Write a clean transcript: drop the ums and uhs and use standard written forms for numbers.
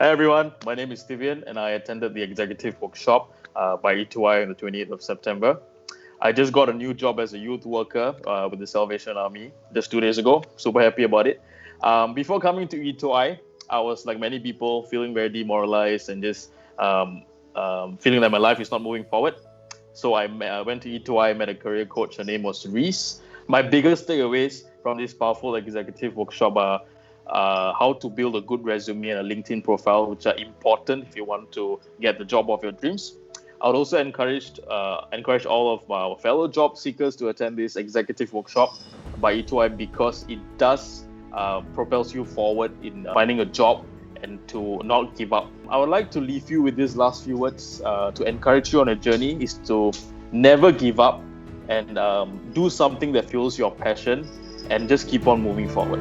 Hi everyone, my name is Thivyan and I attended the executive workshop by E2I on the 28th of September. I just got a new job as a youth worker with the Salvation Army just 2 days ago. Super happy about it. Before coming to E2I, I was like many people feeling very demoralized and just feeling that my life is not moving forward. So I went to E2I, met a career coach. Her name was Reese. My biggest takeaways from this powerful executive workshop are how to build a good resume and a LinkedIn profile, which are important if you want to get the job of your dreams. I would also encourage all of our fellow job seekers to attend this executive workshop by E2I because it does propels you forward in finding a job and to not give up. I would like to leave you with these last few words to encourage you on a journey is to never give up and do something that fuels your passion and just keep on moving forward.